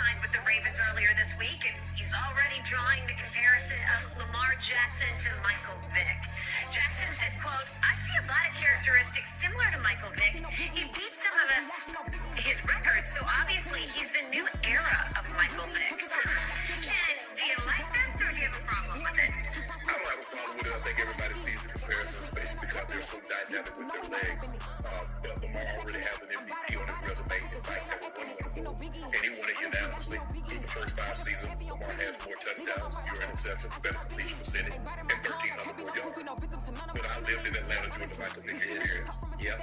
signed with the Ravens earlier this week, and he's already drawing the comparison of Lamar Jackson to Michael Vick. Jackson said, quote, "I see a lot of characteristics similar to Michael Vick. He beat some of his records, so obviously he's the new era of Michael Vick." Shannon, do you like this, or do you have a problem with it? I don't have a problem with it. I think everybody sees the comparison, especially because they're so dynamic with their legs. But Lamar already has an MVP on his resume. In fact, that was one of the and he won it unanimously through the first 5 seasons. Lamar has more touchdowns, fewer interceptions, better completion percentage, and 1,300 more yards. But I lived in Atlanta during the Michael Vick experience. Yeah.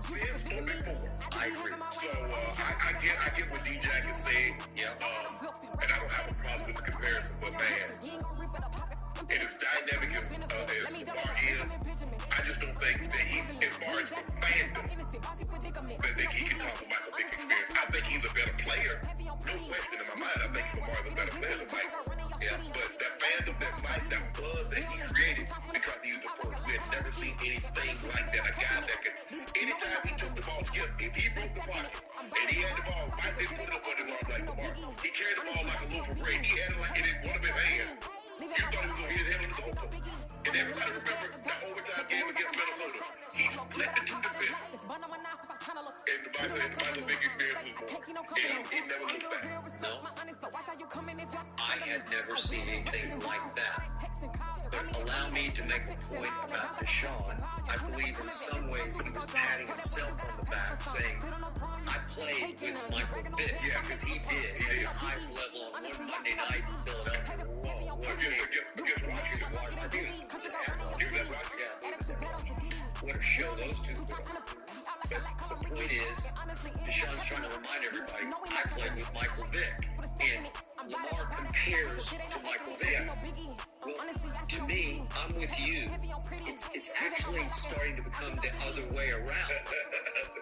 Since '44. I agree. So I get what D-Jack is saying. Yeah. And I don't have a problem with the comparison, but man, and as dynamic as Lamar is, I just don't think that he, as far as the fandom, that he can talk about Michael Vick experience. I think he's a better player, no question in my mind. I think Lamar's a better player than Michael. Yeah. But that fandom, that buzz that he created, because he was the first, we had never seen anything like that. A guy that could, anytime he took the ball, if he broke the pocket and he had the ball, Mike didn't put it up on his arm like Lamar. He carried the ball like a loaf of bread. He had it like in one of his hands. You thought he was going to hit his head on the goalpost. And everybody remember that overtime game against Minnesota. He split the two defenders. And the Michael Vick experience was more. And he never looked back. No. I had never seen anything like that. But allow me to make a point about Deshaun. I believe in some ways he was patting himself on the back, saying, I played with Michael Vick. Yeah. Because he did. He did. At the highest level on one Monday night in Philadelphia. Whoa, what a game. Against Washington. He was at What a show those two put on. But the point is, Deshaun's trying to remind everybody, I played with Michael Vick. And Lamar compares to Michael Vick. Well, to me, I'm with you. It's actually starting to become the other way around.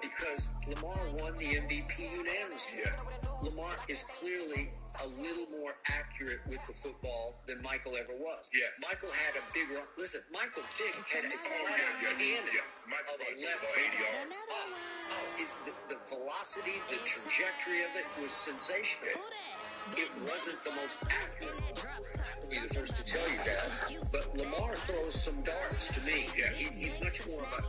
Because Lamar won the MVP unanimously. Yes. Lamar is clearly a little more accurate with the football than Michael ever was. Yes. Michael had a bigger... Listen, Michael Vick had a flat cannon Michael of a left 80 yards. the velocity, the trajectory of it was sensational. It wasn't the most accurate. I'll be the first to tell you that. But Lamar throws some darts to me. Yeah, he's much more of a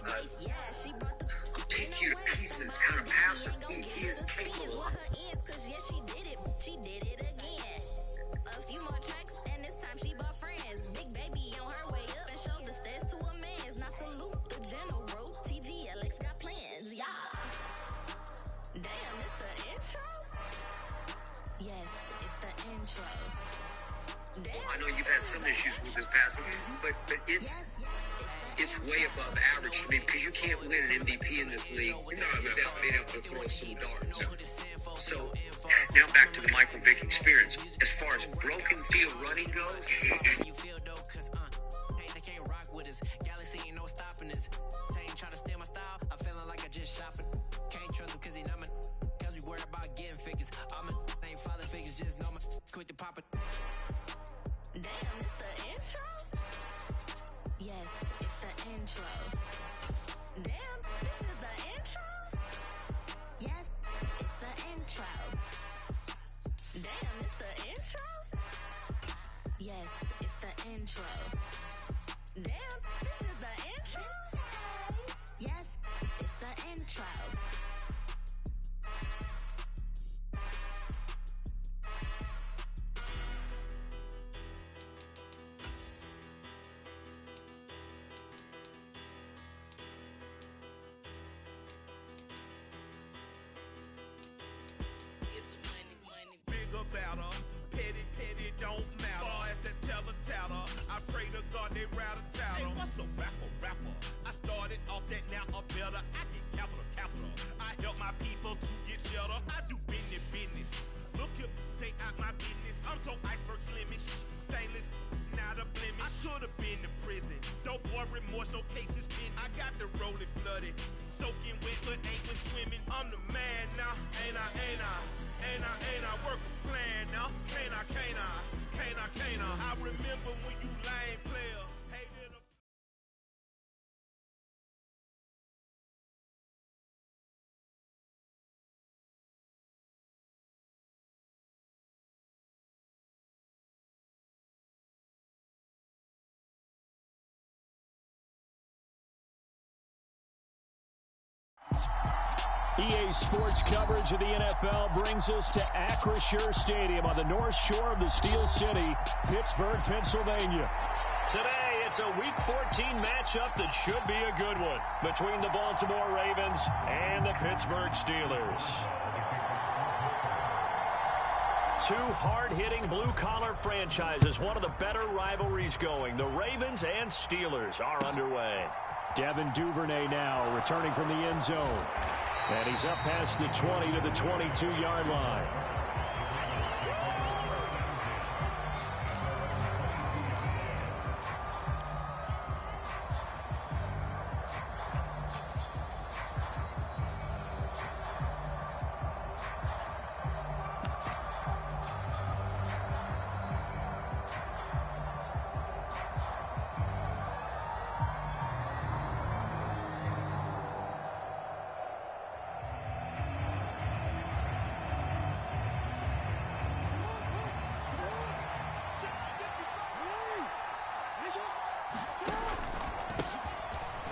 take you to pieces kind of passer. He is capable of it. I know you've had some issues with this passing, but it's way above average to me because you can't win an MVP in this league without being able to throw some darts. So now back to the Michael Vick experience. As far as broken field running goes, quick to pop it. Damn, it's the intro? Yes, it's the intro. Damn, this is the intro? Yes, it's the intro. Damn, it's the intro? Yes, it's the intro. Damn, this is the intro? Yes, it's the intro. Better, petty don't matter. Far as the teller, I pray to God they rattle tattle. Hey, what's a rapper? I started off that, now I'm better. I get capital. I help my people to get cheddar. I do business. Look here, stay out my business. I'm so iceberg slimish, stainless, not a blemish. I should have been to prison. No boy remorse, no cases pinned. I got the rolling flooded, soaking wet, but ain't been swimming. I'm the man now, ain't I? Work a plan now, can't I? I remember when you lame player. EA Sports coverage of the NFL brings us to Acrisure Stadium on the north shore of the Steel City, Pittsburgh, Pennsylvania. Today, it's a Week 14 matchup that should be a good one between the Baltimore Ravens and the Pittsburgh Steelers. Two hard-hitting blue-collar franchises, one of the better rivalries going. The Ravens and Steelers are underway. Devin Duvernay now returning from the end zone. And he's up past the 20 to the 22-yard line.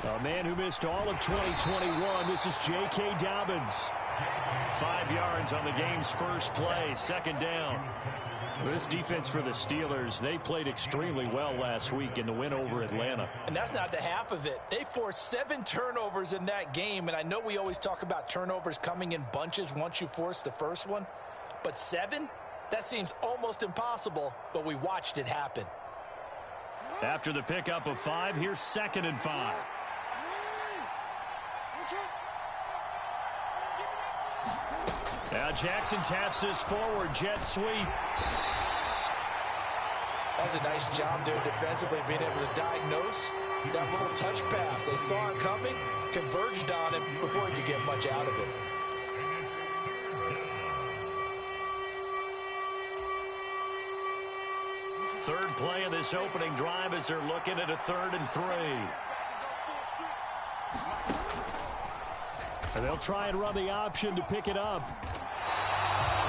A man who missed all of 2021, this is J.K. Dobbins. 5 yards on the game's first play, second down. This defense for the Steelers, they played extremely well last week in the win over Atlanta. And that's not the half of it. They forced 7 turnovers in that game, and I know we always talk about turnovers coming in bunches once you force the first one, but 7? That seems almost impossible, but we watched it happen. After the pickup of 5, here's 2nd and 5. Now Jackson taps this forward jet sweep. That was a nice job there defensively, being able to diagnose that little touch pass. They saw it coming, converged on it before he could get much out of it. Third play of this opening drive as they're looking at a 3rd and 3. And they'll try and run the option to pick it up.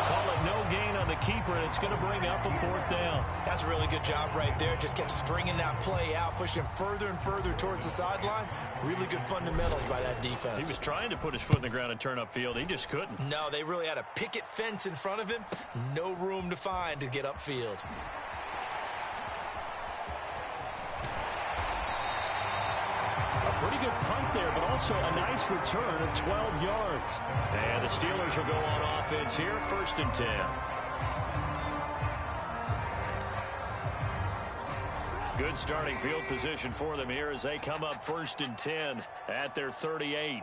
Call it no gain on the keeper, and it's going to bring up a 4th down. That's a really good job right there. Just kept stringing that play out, pushing further and further towards the sideline. Really good fundamentals by that defense. He was trying to put his foot in the ground and turn upfield. He just couldn't. No, they really had a picket fence in front of him. No room to find to get upfield. Pretty good punt there, but also a nice return of 12 yards. And the Steelers will go on offense here, 1st and 10. Good starting field position for them here as they come up 1st and 10 at their 38.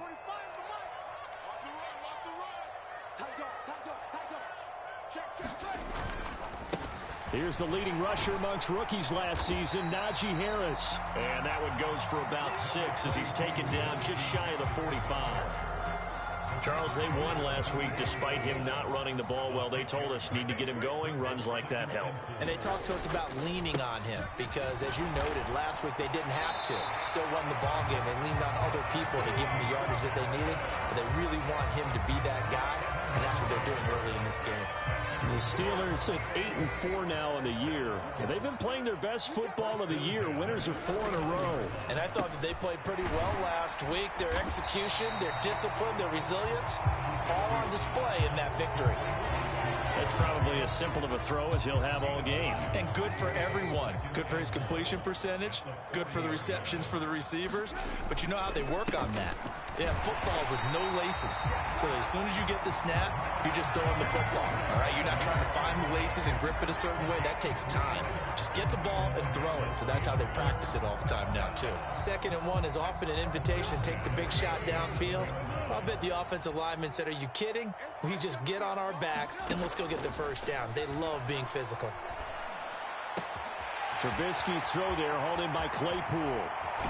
Here's the leading rusher amongst rookies last season, Najee Harris. And that one goes for about 6 as he's taken down just shy of the 45. Charles, they won last week despite him not running the ball well. They told us need to get him going. Runs like that help. And they talked to us about leaning on him because, as you noted, last week they didn't have to. Still won the ball game. They leaned on other people to give them the yardage that they needed, but they really want him to be that guy. And that's what they're doing early in this game. The Steelers at 8-4 now in the year. And they've been playing their best football of the year. Winners of 4 in a row. And I thought that they played pretty well last week. Their execution, their discipline, their resilience, all on display in that victory. That's probably as simple of a throw as he'll have all game. And good for everyone. Good for his completion percentage. Good for the receptions for the receivers. But you know how they work on that. They have footballs with no laces. So as soon as you get the snap, you're just throwing the football. All right, you're not trying to find the laces and grip it a certain way. That takes time. Just get the ball and throw it. So that's how they practice it all the time now, too. 2nd and 1 is often an invitation to take the big shot downfield. I'll bet the offensive lineman said, are you kidding? We just get on our backs and we'll still get the 1st down. They love being physical. Trubisky's throw there, hauled in by Claypool.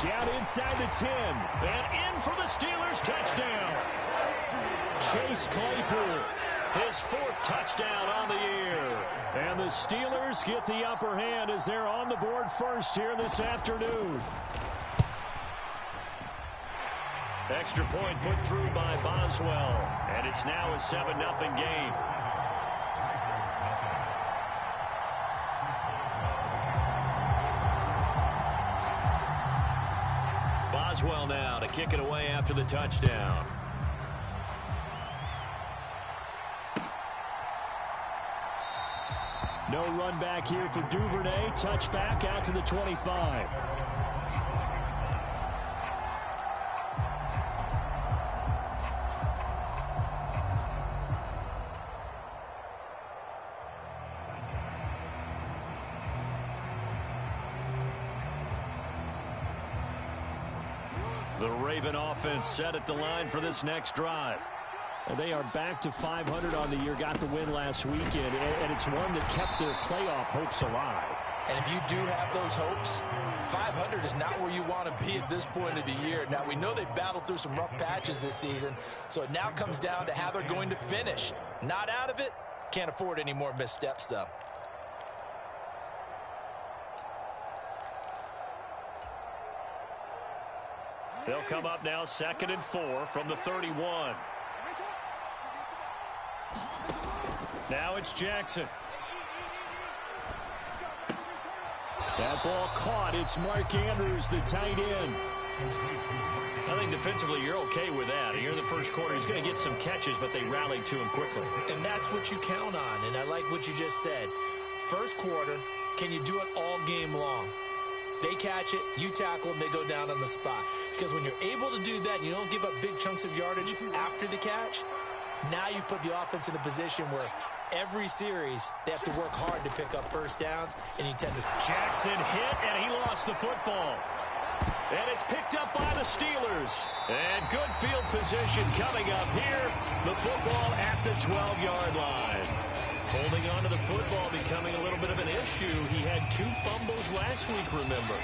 Down inside the 10. And in for the Steelers touchdown. Chase Claypool, his 4th touchdown on the year. And the Steelers get the upper hand as they're on the board first here this afternoon. Extra point put through by Boswell. And it's now a 7-0 game. Boswell now to kick it away after the touchdown. No run back here for Duvernay. Touchback out to the 25. The Raven offense set at the line for this next drive. They are back to 500 on the year, got the win last weekend, and it's one that kept their playoff hopes alive. And if you do have those hopes, 500 is not where you want to be at this point of the year. Now, we know they've battled through some rough patches this season, so it now comes down to how they're going to finish. Not out of it. Can't afford any more missteps, though. They'll come up now 2nd and 4 from the 31. Now it's Jackson. That ball caught. It's Mark Andrews, the tight end. I think defensively you're okay with that. Here in the first quarter, he's going to get some catches, but they rallied to him quickly. And that's what you count on, and I like what you just said. First quarter, can you do it all game long? They catch it, you tackle them, they go down on the spot. Because when you're able to do that, and you don't give up big chunks of yardage after the catch, now you put the offense in a position where every series they have to work hard to pick up first downs, and you tend to... Jackson hit, and he lost the football. And it's picked up by the Steelers. And good field position coming up here. The football at the 12-yard line. Holding on to the football becoming a little bit of an issue. He had 2 fumbles last week, remember.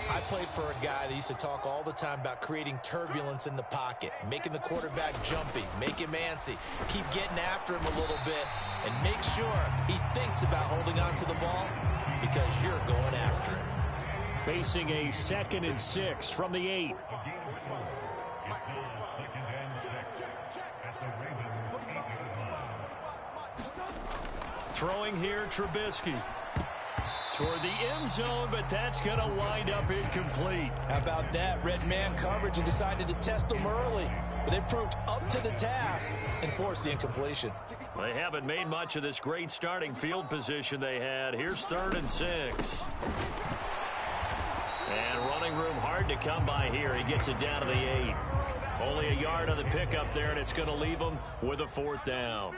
I played for a guy that used to talk all the time about creating turbulence in the pocket, making the quarterback jumpy, make him antsy, keep getting after him a little bit, and make sure he thinks about holding on to the ball because you're going after him. Facing a 2nd and 6 from the 8. Throwing here, Trubisky. Toward the end zone, but that's going to wind up incomplete. How about that? Red man coverage and decided to test them early. But they proved up to the task and forced the incompletion. They haven't made much of this great starting field position they had. Here's 3rd and 6. And running room hard to come by here. He gets it down to the 8. Only a yard on the pickup there, and it's going to leave him with a 4th down.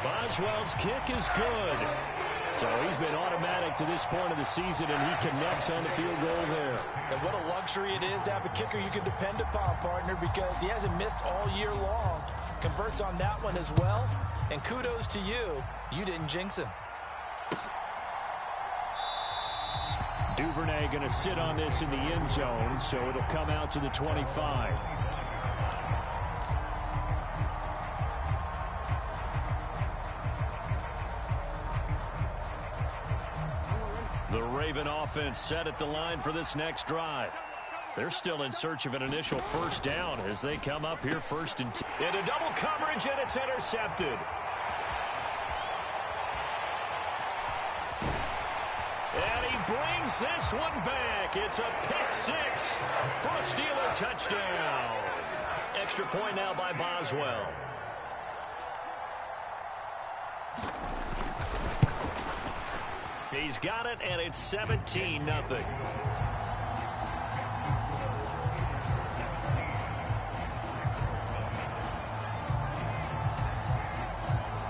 Boswell's kick is good. So he's been automatic to this point of the season, and he connects on the field goal there. And what a luxury it is to have a kicker you can depend upon, partner, because he hasn't missed all year long. Converts on that one as well. And kudos to you. You didn't jinx him. Duvernay going to sit on this in the end zone, so it'll come out to the 25. The Raven offense set at the line for this next drive. They're still in search of an initial first down as they come up here 1st and 10. Into double coverage, and it's intercepted. And he brings this one back. It's a pick 6 for a Steeler touchdown. Extra point now by Boswell. He's got it, and it's 17-0.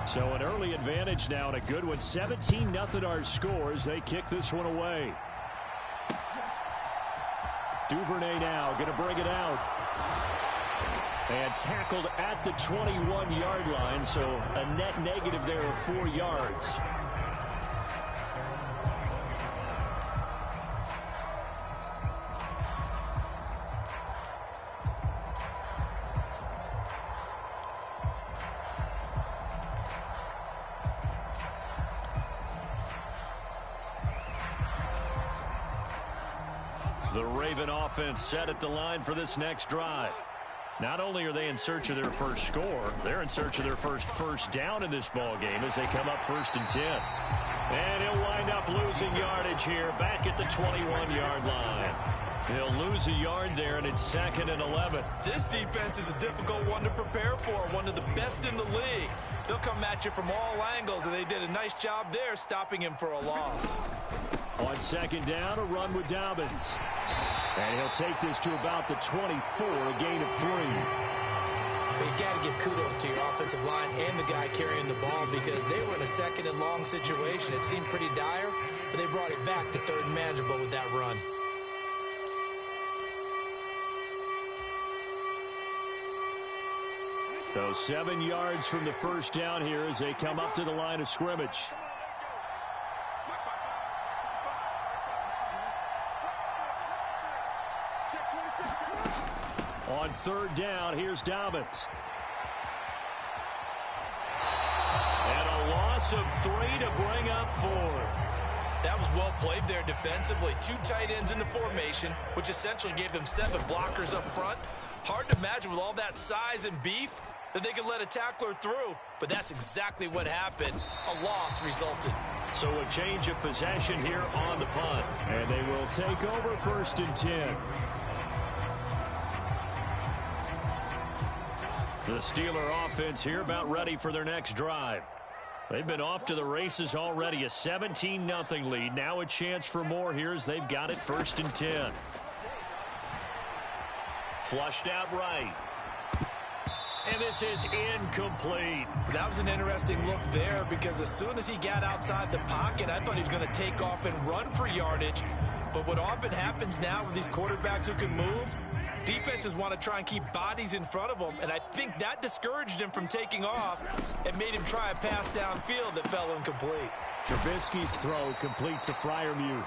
So an early advantage now, and a good one. 17-0 our scores. They kick this one away. Duvernay now going to bring it out. And tackled at the 21-yard line, so a net negative there of 4 yards. The Raven offense set at the line for this next drive. Not only are they in search of their first score, they're in search of their first down in this ball game as they come up 1st and 10. And he'll wind up losing yardage here back at the 21-yard line. He'll lose a yard there, and it's 2nd and 11. This defense is a difficult one to prepare for, one of the best in the league. They'll come at you from all angles, and they did a nice job there stopping him for a loss. On 2nd down, a run with Dobbins. And he'll take this to about the 24, a gain of 3. But you got to give kudos to your offensive line and the guy carrying the ball because they were in a 2nd and long situation. It seemed pretty dire, but they brought it back to 3rd and manageable with that run. So 7 yards from the first down here as they come up to the line of scrimmage. On 3rd down, here's Dobbins. And a loss of 3 to bring up 4th. That was well played there defensively. 2 tight ends in the formation, which essentially gave them 7 blockers up front. Hard to imagine with all that size and beef that they could let a tackler through, but that's exactly what happened. A loss resulted. So a change of possession here on the punt. And they will take over 1st and 10. The Steeler offense here about ready for their next drive. They've been off to the races already. A 17-0 lead. Now a chance for more here as they've got it 1st and 10. Flushed out right. And this is incomplete. That was an interesting look there because as soon as he got outside the pocket, I thought he was going to take off and run for yardage. But what often happens now with these quarterbacks who can move, defenses want to try and keep bodies in front of them, and I think that discouraged him from taking off and made him try a pass downfield that fell incomplete. Trubisky's throw complete to Freiermuth.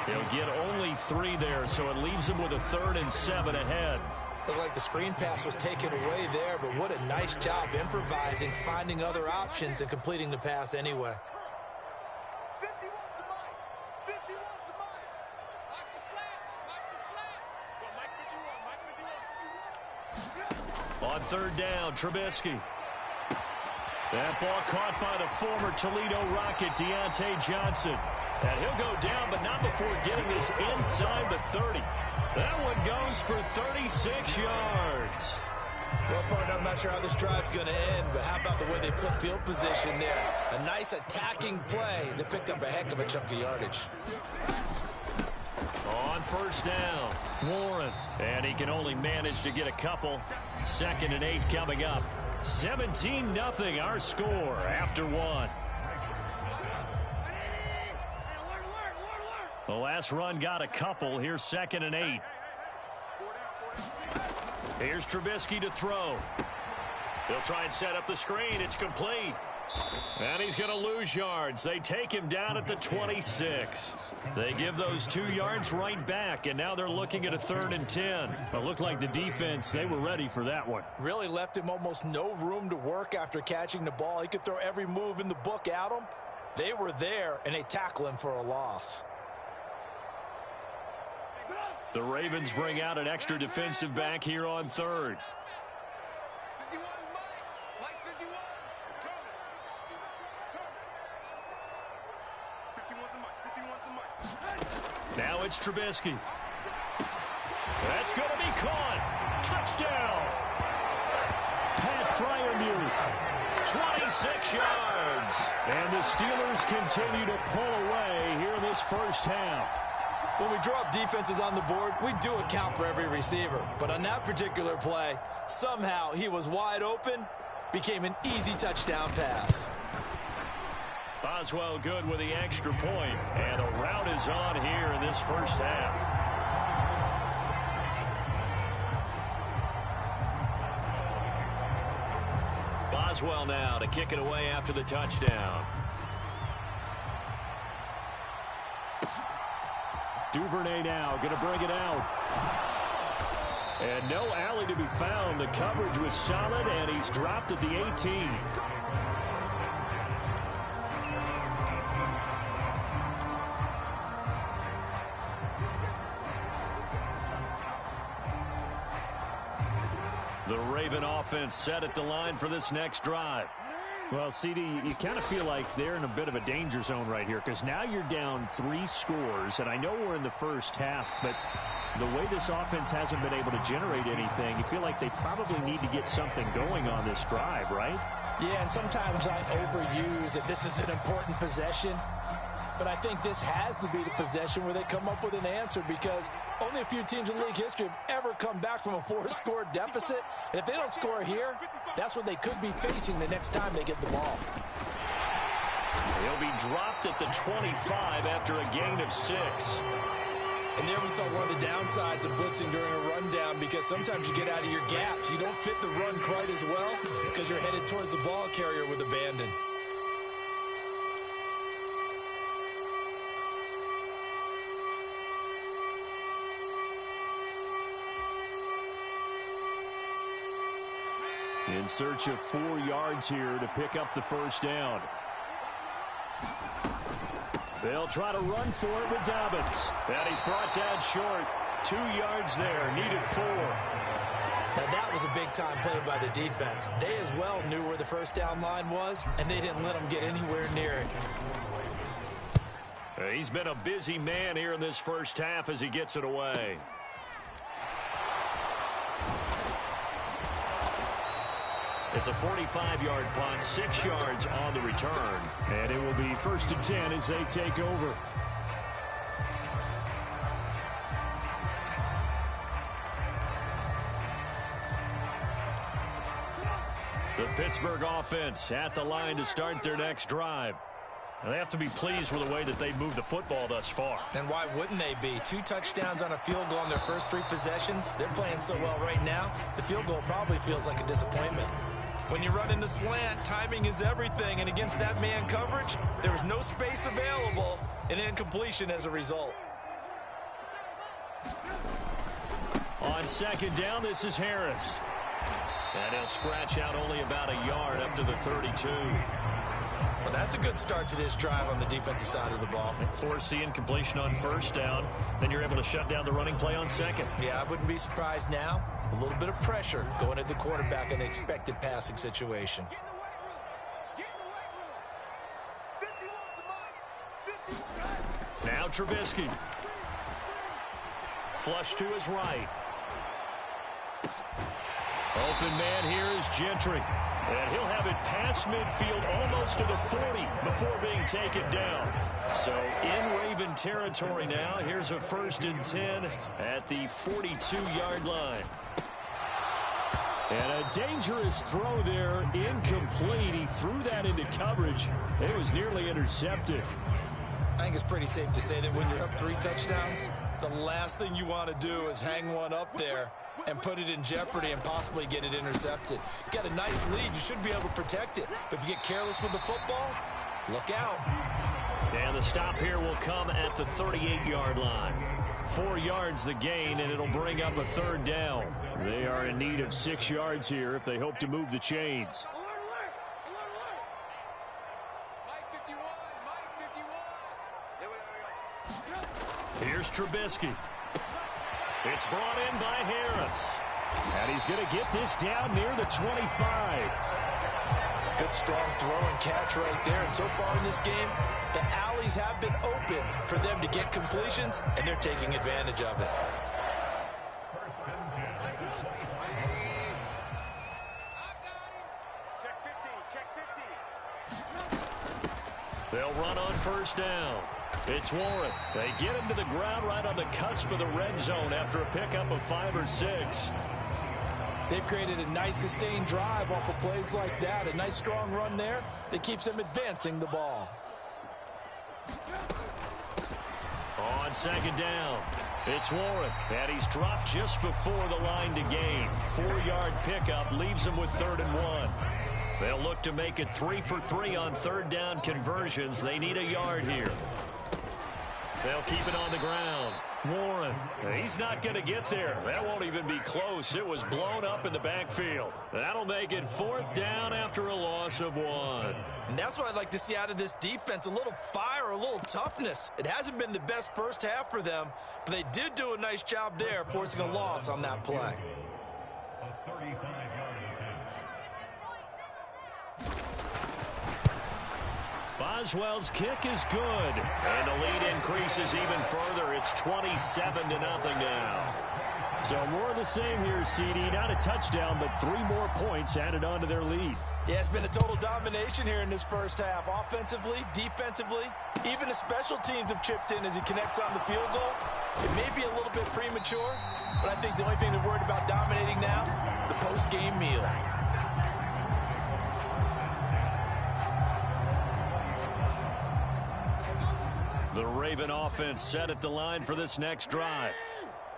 He'll get only 3 there, so it leaves him with a 3rd and 7 ahead. Looked like the screen pass was taken away there, but what a nice job improvising, finding other options, and completing the pass anyway. On 3rd down, Trubisky. That ball caught by the former Toledo Rocket, Deontay Johnson. And he'll go down, but not before getting this inside the 30. That one goes for 36 yards. Well, partner, I'm not sure how this drive's going to end, but how about the way they flip field position there? A nice attacking play that picked up a heck of a chunk of yardage. On 1st down, Warren. And he can only manage to get a couple. 2nd and 8 coming up. 17-0 our score after 1. The last run got a couple. Here's 2nd and 8. Here's Trubisky to throw. He'll try and set up the screen. It's complete. And he's going to lose yards. They take him down at the 26. They give those 2 yards right back, and now they're looking at a 3rd and 10. It looked like the defense, they were ready for that one. Really left him almost no room to work after catching the ball. He could throw every move in the book at him. They were there, and they tackle him for a loss. The Ravens bring out an extra defensive back here on 3rd. Now it's Trubisky. That's going to be caught. Touchdown. Pat Freiermuth. 26 yards. And the Steelers continue to pull away here in this first half. When we draw up defenses on the board, we do account for every receiver. But on that particular play, somehow he was wide open, became an easy touchdown pass. Boswell good with the extra point, and a rout is on here in this first half. Boswell now to kick it away after the touchdown. Duvernay now going to bring it out. And no alley to be found. The coverage was solid, and he's dropped at the 18. The Raven offense set at the line for this next drive. Well, CD, you kind of feel like they're in a bit of a danger zone right here because now you're down 3 scores, and I know we're in the first half, but the way this offense hasn't been able to generate anything, you feel like they probably need to get something going on this drive, right? Yeah, and sometimes I overuse that this is an important possession, but I think this has to be the possession where they come up with an answer because only a few teams in league history have ever come back from a 4-score deficit. And if they don't score here, that's what they could be facing the next time they get the ball. He'll be dropped at the 25 after a gain of 6. And there we saw one of the downsides of blitzing during a rundown because sometimes you get out of your gaps. You don't fit the run quite as well because you're headed towards the ball carrier with abandon. In search of 4 yards here to pick up the first down. They'll try to run for it with Dobbins. And he's brought down short. 2 yards there, needed 4. Now that was a big-time play by the defense. They as well knew where the first down line was, and they didn't let them get anywhere near it. He's been a busy man here in this first half as he gets it away. It's a 45-yard punt, 6 yards on the return. And it will be 1st and 10 as they take over. The Pittsburgh offense at the line to start their next drive. And they have to be pleased with the way that they've moved the football thus far. And why wouldn't they be? 2 touchdowns on a field goal in their first 3 possessions. They're playing so well right now, the field goal probably feels like a disappointment. When you run into slant, timing is everything. And against that man coverage, there was no space available and incompletion as a result. On 2nd down, this is Harris. And he'll scratch out only about a yard up to the 32. Well, that's a good start to this drive on the defensive side of the ball. Force the incompletion on 1st down. Then you're able to shut down the running play on 2nd. Yeah, I wouldn't be surprised now. A little bit of pressure going at the quarterback in an expected passing situation. Now Trubisky. Flush to his right. Open man here is Gentry. And he'll have it past midfield almost to the 40 before being taken down. So in Raven territory now. Here's a 1st and 10 at the 42-yard line. And a dangerous throw there, incomplete. He threw that into coverage. It was nearly intercepted. I think it's pretty safe to say that when you're up 3 touchdowns, the last thing you want to do is hang one up there and put it in jeopardy and possibly get it intercepted. You got a nice lead. You should be able to protect it. But if you get careless with the football, look out. And the stop here will come at the 38-yard line. 4 yards the gain, and it'll bring up a 3rd down. They are in need of 6 yards here if they hope to move the chains. Here's Trubisky. It's brought in by Harris. And he's going to get this down near the 25. Good strong throw and catch right there. And so far in this game, the alleys have been open for them to get completions, and they're taking advantage of it. They'll run on 1st down. It's Warren. They get him to the ground right on the cusp of the red zone after a pickup of 5 or 6. They've created a nice sustained drive off of plays like that. A nice strong run there that keeps them advancing the ball. On 2nd down, it's Warren. And he's dropped just before the line to gain. 4-yard pickup leaves him with 3rd and 1. They'll look to make it 3 for 3 on 3rd down conversions. They need a yard here. They'll keep it on the ground. Warren, he's not going to get there. That won't even be close. It was blown up in the backfield. That'll make it 4th down after a loss of 1. And that's what I'd like to see out of this defense, a little fire, a little toughness. It hasn't been the best first half for them, but they did do a nice job there, forcing a loss on that play. Boswell's kick is good. And the lead increases even further. It's 27-0 now. So more of the same here, CD. Not a touchdown, but 3 more points added on to their lead. Yeah, it's been a total domination here in this first half. Offensively, defensively, even the special teams have chipped in as he connects on the field goal. It may be a little bit premature, but I think the only thing they're worried about dominating now, the post-game meal. The Raven offense set at the line for this next drive.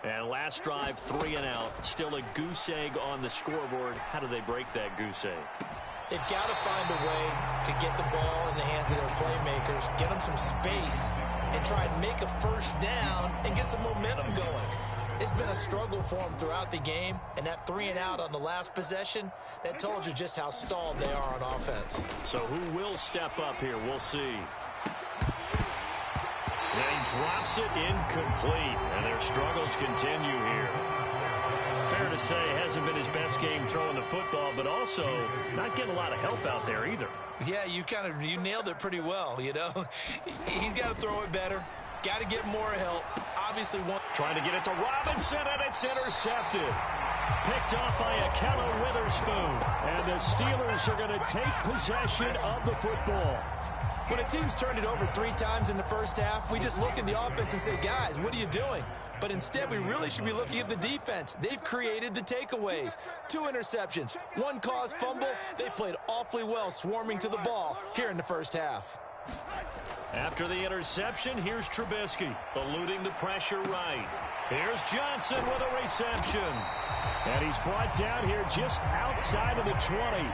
And last drive, 3 and out. Still a goose egg on the scoreboard. How do they break that goose egg? They've got to find a way to get the ball in the hands of their playmakers, get them some space, and try and make a first down and get some momentum going. It's been a struggle for them throughout the game, and that 3 and out on the last possession, that told you just how stalled they are on offense. So who will step up here? We'll see. And he drops it incomplete, and their struggles continue here. Fair to say, hasn't been his best game throwing the football, but also not getting a lot of help out there either. Yeah, you nailed it pretty well, you know. He's got to throw it better. Got to get more help. Obviously, trying to get it to Robinson, and it's intercepted. Picked off by Ahkello Witherspoon. And the Steelers are going to take possession of the football. When a team's turned it over 3 times in the first half, we just look at the offense and say, guys, what are you doing? But instead, we really should be looking at the defense. They've created the takeaways. 2 interceptions, 1 caused fumble. They played awfully well swarming to the ball here in the first half. After the interception, here's Trubisky, eluding the pressure right. Here's Johnson with a reception. And he's brought down here just outside of the 20.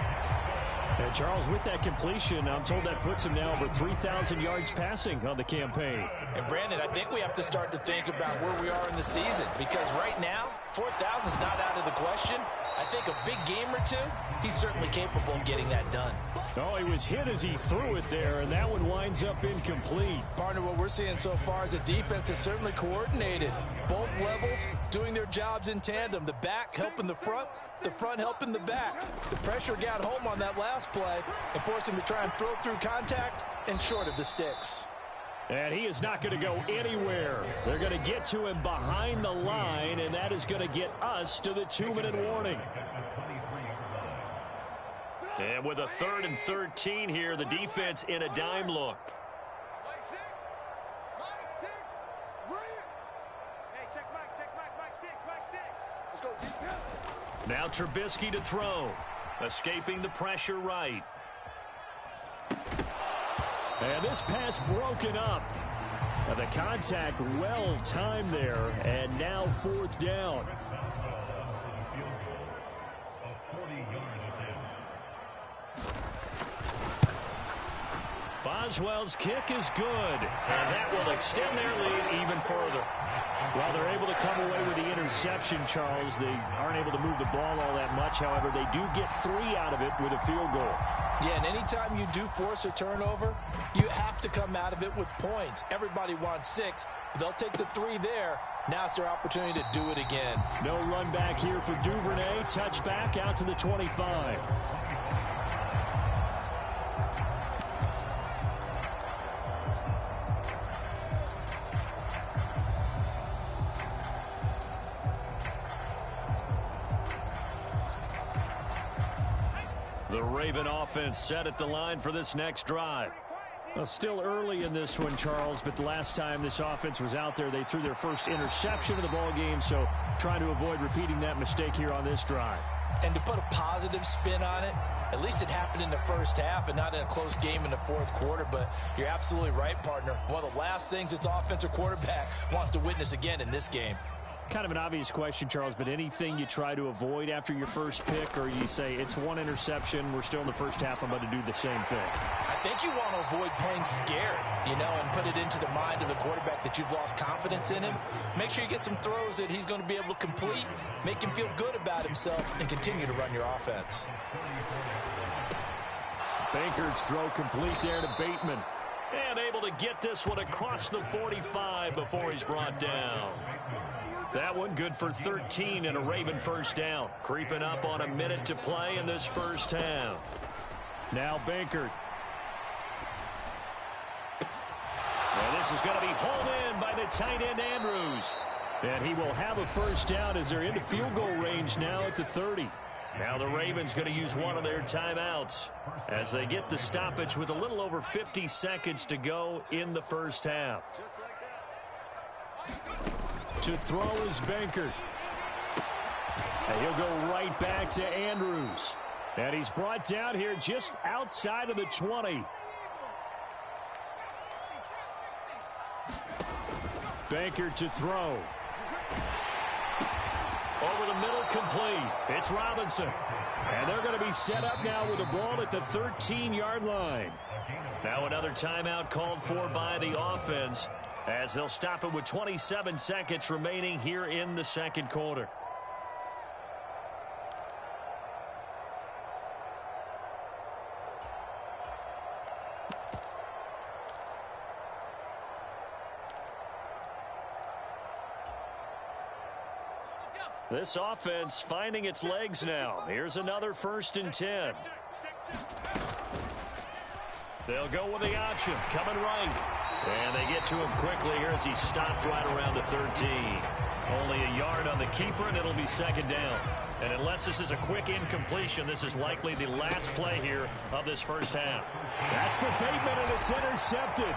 And Charles, with that completion, I'm told that puts him now over 3,000 yards passing on the campaign. And Brandon, I think we have to start to think about where we are in the season, because right now, 4,000 is not out of the question. I think a big game or 2, he's certainly capable of getting that done. Oh, he was hit as he threw it there, and that one winds up incomplete. Partner, what we're seeing so far is a defense that's certainly coordinated. Both levels doing their jobs in tandem. The back helping the front helping the back. The pressure got home on that last play and forced him to try and throw through contact and short of the sticks. And he is not going to go anywhere. They're going to get to him behind the line, and that is going to get us to the 2-minute warning. And with a 3rd and 13 here, the defense in a dime look. Now Trubisky to throw. Escaping the pressure right. And this pass broken up. And the contact well timed there. And now 4th down. Boswell's kick is good. And that will extend their lead even further. While they're able to come away with the interception, Charles, they aren't able to move the ball all that much. However, they do get 3 out of it with a field goal. Yeah, and anytime you do force a turnover, you have to come out of it with points. Everybody wants 6. They'll take the 3 there. Now it's their opportunity to do it again. No run back here for Duvernay. Touchback out to the 25. The Raven offense set at the line for this next drive. Well, still early in this one, Charles, but the last time this offense was out there, they threw their first interception of the ball game, so trying to avoid repeating that mistake here on this drive. And to put a positive spin on it, at least it happened in the first half and not in a close game in the 4th quarter, but you're absolutely right, partner. One of the last things this offensive quarterback wants to witness again in this game. Kind of an obvious question, Charles, but anything you try to avoid after your first pick, or you say it's 1 interception, we're still in the first half, I'm going to do the same thing? I think you want to avoid playing scared, and put it into the mind of the quarterback that you've lost confidence in him. Make sure you get some throws that he's going to be able to complete, make him feel good about himself, and continue to run your offense. Baker's throw complete there to Bateman. And able to get this one across the 45 before he's brought down. That one good for 13 and a Raven first down. Creeping up on a minute to play in this first half. Now Baker. This is going to be hauled in by the tight end, Andrews. And he will have a first down as they're into field goal range now at the 30. Now the Ravens going to use one of their timeouts as they get the stoppage with a little over 50 seconds to go in the first half. To throw is Bankert. And he'll go right back to Andrews. And he's brought down here just outside of the 20. Bankert to throw. Over the middle, complete. It's Robinson. And they're going to be set up now with the ball at the 13-yard line. Now another timeout called for by the offense as they'll stop it with 27 seconds remaining here in the second quarter. This offense finding its legs now. Here's another 1st and 10. They'll go with the option. Coming right. And they get to him quickly here as he stopped right around the 13. Only a yard on the keeper, and it'll be 2nd down. And unless this is a quick incompletion, this is likely the last play here of this first half. That's for Bateman, and it's intercepted.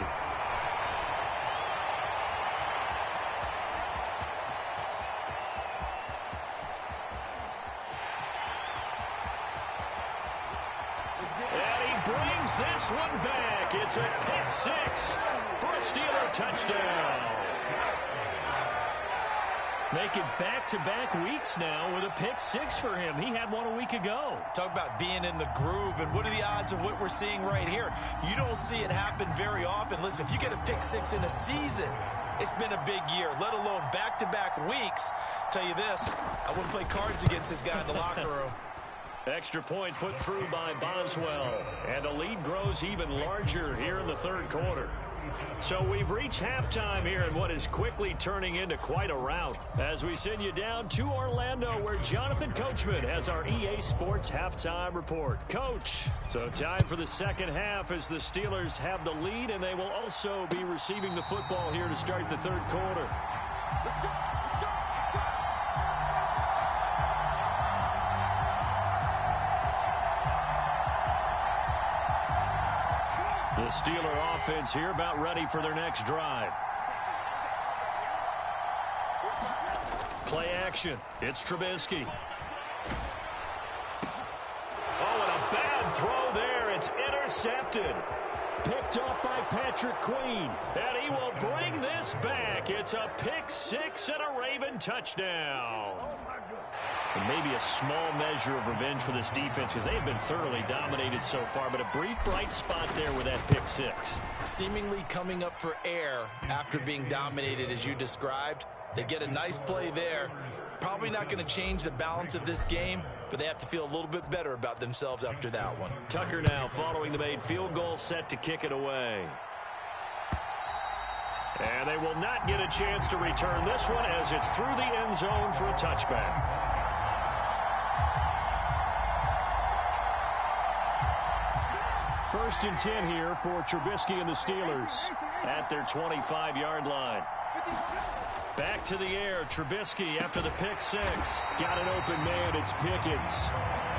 This one back. It's a pick 6 for a Steeler touchdown. Making back-to-back weeks now with a pick 6 for him. He had one a week ago. Talk about being in the groove, and what are the odds of what we're seeing right here? You don't see it happen very often. Listen, if you get a pick 6 in a season, it's been a big year, let alone back-to-back weeks. Tell you this, I wouldn't play cards against this guy in the locker room. Extra point put through by Boswell. And the lead grows even larger here in the third quarter. So we've reached halftime here in what is quickly turning into quite a rout as we send you down to Orlando where Jonathan Coachman has our EA Sports halftime report. Coach, so time for the second half as the Steelers have the lead, and they will also be receiving the football here to start the third quarter. The Steeler offense here about ready for their next drive. Play action. It's Trubisky. Oh, and a bad throw there. It's intercepted. Picked off by Patrick Queen. And he will bring this back. It's a pick 6 and a Raven touchdown. And maybe a small measure of revenge for this defense because they've been thoroughly dominated so far, but a brief bright spot there with that pick 6. Seemingly coming up for air after being dominated as you described. They get a nice play there. Probably not going to change the balance of this game, but they have to feel a little bit better about themselves after that one. Tucker now following the made field goal, set to kick it away. And they will not get a chance to return this one as it's through the end zone for a touchback. First and 10 here for Trubisky and the Steelers at their 25-yard line. Back to the air, Trubisky after the pick 6. Got an open man, it's Pickens.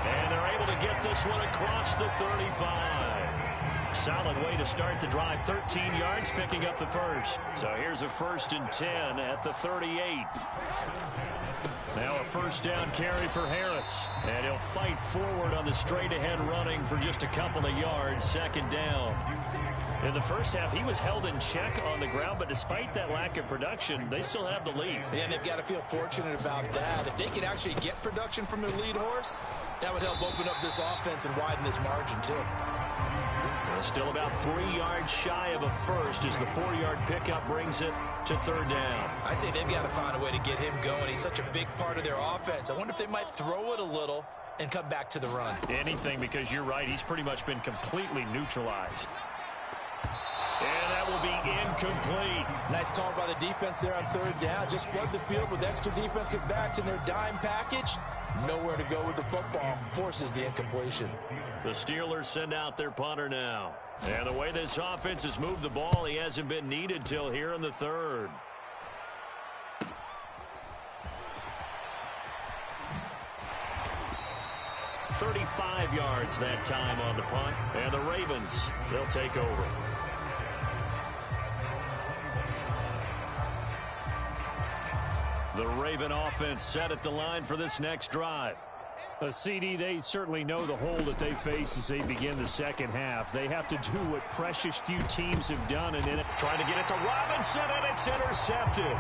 And they're able to get this one across the 35. Solid way to start the drive, 13 yards, picking up the first. So here's a first and 10 at the 38. Now a first down carry for Harris. And he'll fight forward on the straight-ahead running for just a couple of yards, second down. In the first half, he was held in check on the ground, but despite that lack of production, they still have the lead. And they've got to feel fortunate about that. If they can actually get production from their lead horse, that would help open up this offense and widen this margin, too. Still about 3 yards shy of a first as the 4-yard pickup brings it to third down. I'd say they've got to find a way to get him going. He's such a big part of their offense. I wonder if they might throw it a little and come back to the run. Anything, because you're right. He's pretty much been completely neutralized. And that will be incomplete. Nice call by the defense there on third down. Just flood the field with extra defensive backs in their dime package. Nowhere to go with the football. Forces the incompletion. The Steelers send out their punter now. And the way this offense has moved the ball, he hasn't been needed till here in the third. .35 yards that time on the punt. And the Ravens, they'll take over. The Raven offense set at the line for this next drive. A CD, they certainly know the hole that they face as they begin the second half. They have to do what precious few teams have done. And in it, trying to get it to Robinson, and it's intercepted.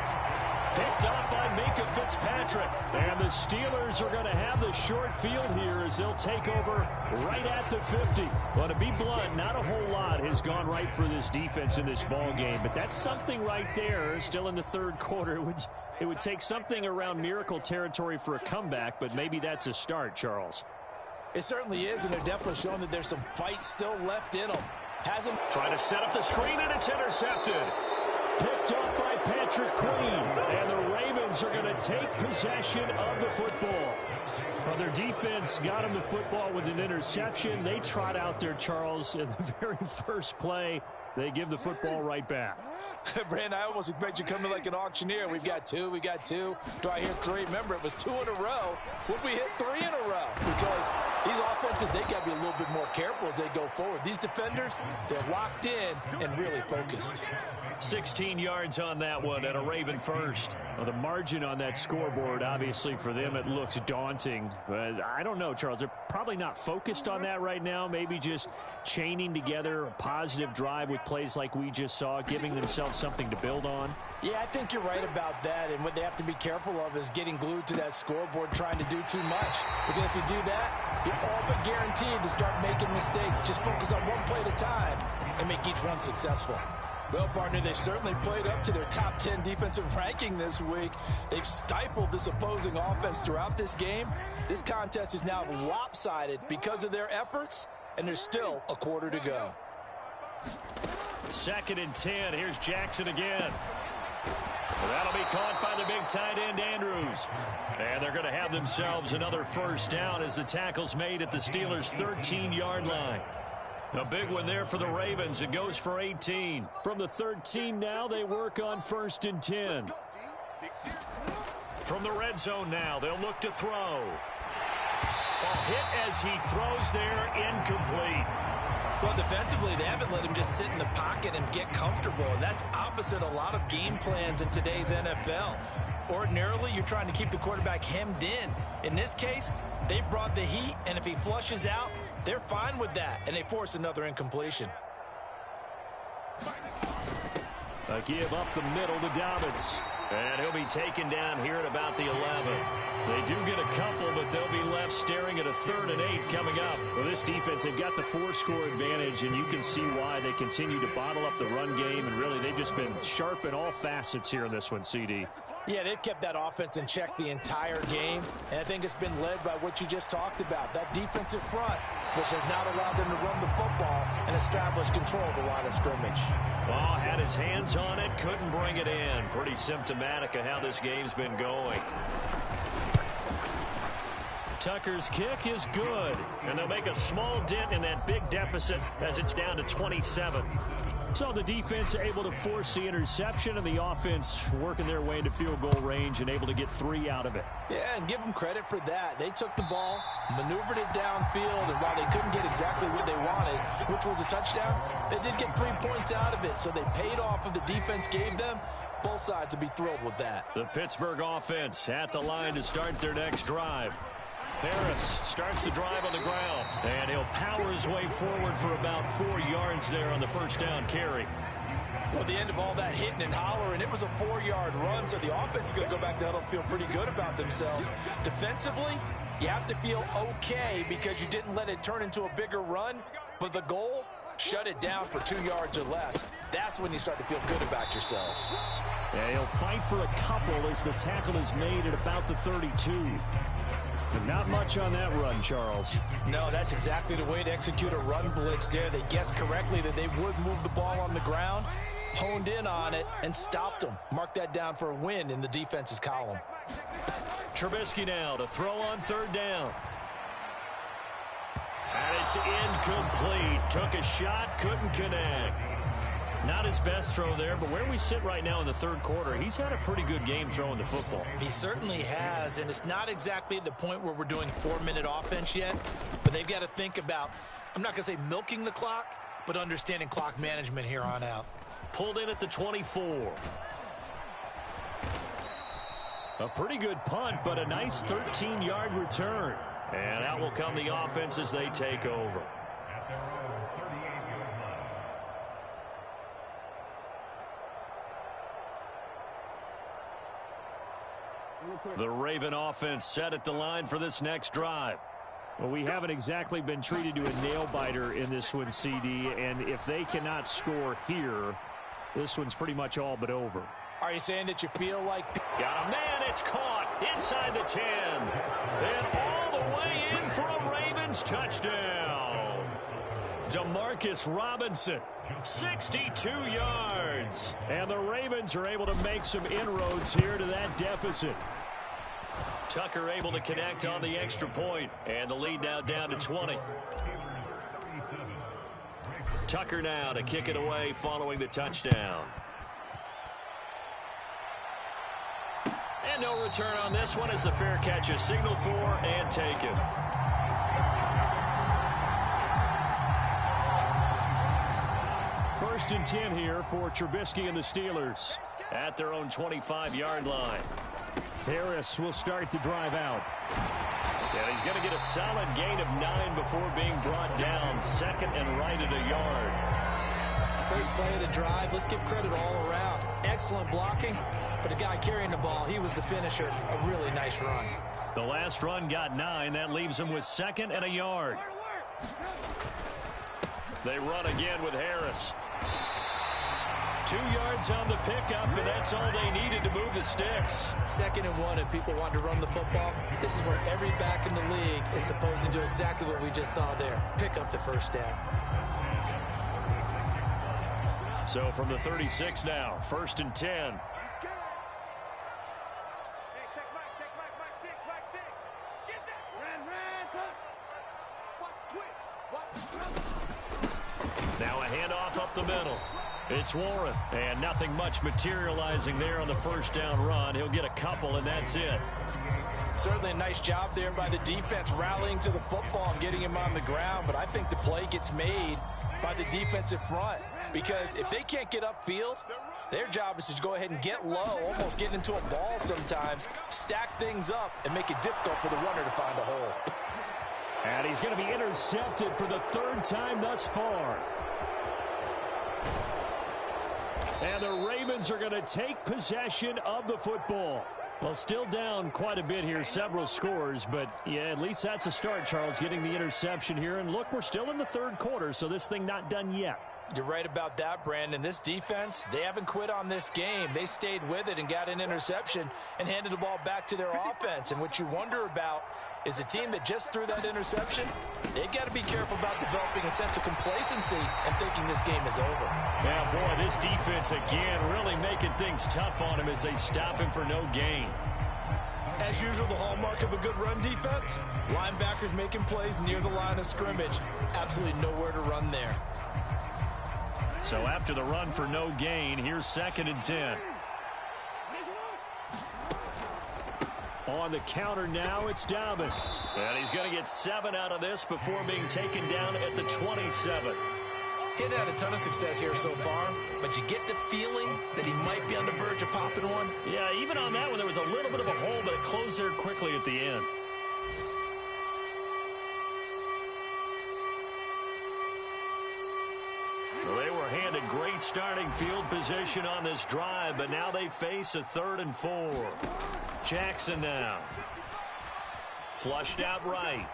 Picked up by Minkah Fitzpatrick. And the Steelers are going to have the short field here as they'll take over right at the 50. Well, to be blunt, not a whole lot has gone right for this defense in this ball game. But that's something right there. Still in the third quarter. It would take something around miracle territory for a comeback, but maybe that's a start, Charles. It certainly is, and they're definitely showing that there's some fight still left in them. Trying to set up the screen, and it's intercepted. Picked off by Patrick Queen. And the Ravens are going to take possession of the football. Well, their defense got them the football with an interception. They trot out there, Charles, in the very first play. They give the football right back. Brand, I almost expect you to come in like an auctioneer. We've got two. Do I hear three? Remember, it was 2 in a row. Would we hit 3 in a row? Because these offenses, they got to be a little bit more careful as they go forward. These defenders, they're locked in and really focused. 16 yards on that one and a Raven first. Well, the margin on that scoreboard, obviously for them, it looks daunting. But I don't know, Charles. They're probably not focused on that right now. Maybe just chaining together a positive drive with plays like we just saw, giving themselves something to build on. Yeah, I think you're right about that. And what they have to be careful of is getting glued to that scoreboard, trying to do too much. Because if you do that, you're all but guaranteed to start making mistakes. Just focus on one play at a time and make each one successful. Well, partner, they've certainly played up to their top 10 defensive ranking this week. They've stifled this opposing offense throughout this game. This contest is now lopsided because of their efforts, and there's still a quarter to go. 2nd and 10. Here's Jackson again. That'll be caught by the big tight end, Andrews. And they're going to have themselves another first down as the tackle's made at the Steelers' 13-yard line. A big one there for the Ravens. It goes for 18. From the 13 now, they work on 1st and 10. From the red zone now, they'll look to throw. A hit as he throws there, incomplete. Well, defensively, they haven't let him just sit in the pocket and get comfortable, and that's opposite a lot of game plans in today's NFL. Ordinarily, you're trying to keep the quarterback hemmed in. In this case, they brought the heat, and if he flushes out, they're fine with that, and they force another incompletion. A give up the middle to Dobbins. And he'll be taken down here at about the 11. They do get a couple, but they'll be left staring at a 3rd and 8 coming up. Well, this defense, they've got the 4-score advantage, and you can see why they continue to bottle up the run game, and really they've just been sharp in all facets here in this one, CD. Yeah, they've kept that offense in check the entire game, and I think it's been led by what you just talked about, that defensive front, which has not allowed them to run the football and establish control of the line of scrimmage. Ball had his hands on it, couldn't bring it in. Pretty symptomatic of how this game's been going. Tucker's kick is good, and they'll make a small dent in that big deficit as it's down to 27. So the defense able to force the interception, and the offense working their way into field goal range and able to get 3 out of it. Yeah, and give them credit for that. They took the ball, maneuvered it downfield, and while they couldn't get exactly what they wanted, which was a touchdown, they did get 3 points out of it, so they paid off what the defense gave them. Both sides will be thrilled with that. The Pittsburgh offense at the line to start their next drive. Harris starts the drive on the ground, and he'll power his way forward for about 4 yards there on the first down carry. Well, the end of all that hitting and hollering, it was a 4-yard run, so the offense is going to go back to huddle and feel pretty good about themselves. Defensively, you have to feel okay because you didn't let it turn into a bigger run, but the goal, shut it down for 2 yards or less. That's when you start to feel good about yourselves. Yeah, he'll fight for a couple as the tackle is made at about the 32. But not much on that run, Charles. No, that's exactly the way to execute a run blitz there. They guessed correctly that they would move the ball on the ground, honed in on it and stopped them. Mark that down for a win in the defense's column. Trubisky now to throw on third down. And it's incomplete. Took a shot, couldn't connect. Not his best throw there, but where we sit right now in the third quarter, he's had a pretty good game throwing the football. He certainly has, and it's not exactly at the point where we're doing 4-minute offense yet, but they've got to think about, I'm not going to say milking the clock, but understanding clock management here on out. Pulled in at the 24. A pretty good punt, but a nice 13-yard return. And out will come the offense as they take over. The Raven offense set at the line for this next drive. Well, we haven't exactly been treated to a nail-biter in this one, CD, and if they cannot score here, this one's pretty much all but over. Are you saying that you feel like... Got a man, it's caught inside the 10. And all the way in for a Ravens touchdown. Demarcus Robinson, 62 yards. And the Ravens are able to make some inroads here to that deficit. Tucker able to connect on the extra point, and the lead now down to 20. Tucker now to kick it away following the touchdown. And no return on this one as the fair catch is signaled for and taken. First and 10 here for Trubisky and the Steelers at their own 25-yard line. Harris will start the drive out. And he's going to get a solid gain of 9 before being brought down. Second and right at a yard. First play of the drive, let's give credit all around. Excellent blocking, but the guy carrying the ball, he was the finisher. A really nice run. The last run got 9. That leaves him with second and a yard. They run again with Harris. 2 yards on the pickup, and that's all they needed to move the sticks. 2nd and 1, and people want to run the football. This is where every back in the league is supposed to do exactly what we just saw there. Pick up the first down. So from the 36 now, 1st and 10. Now a handoff up the middle. It's Warren, and nothing much materializing there on the first down run. He'll get a couple, and that's it. Certainly a nice job there by the defense rallying to the football and getting him on the ground, but I think the play gets made by the defensive front because if they can't get upfield, their job is to go ahead and get low, almost get into a ball sometimes, stack things up, and make it difficult for the runner to find a hole. And he's going to be intercepted for the 3rd time thus far. And the Ravens are going to take possession of the football. Well, still down quite a bit here, several scores, but yeah, at least that's a start, Charles, getting the interception here. And look, we're still in the 3rd quarter, so this thing not done yet. You're right about that, Brandon. This defense, they haven't quit on this game. They stayed with it and got an interception and handed the ball back to their offense. And what you wonder about is the team that just threw that interception, they've got to be careful about developing a sense of complacency and thinking this game is over. Yeah, boy, this defense again really making things tough on him as they stop him for no gain. As usual, the hallmark of a good run defense, linebackers making plays near the line of scrimmage. Absolutely nowhere to run there. So after the run for no gain, here's 2nd and 10. On the counter now, it's Dobbins. And he's going to get 7 out of this before being taken down at the 27. He hadn't had a ton of success here so far, but you get the feeling that he might be on the verge of popping one. Yeah, even on that one, there was a little bit of a hole, but it closed there quickly at the end. Well, they were handed great starting field position on this drive, but now they face a 3rd and 4. Jackson now. Flushed out right.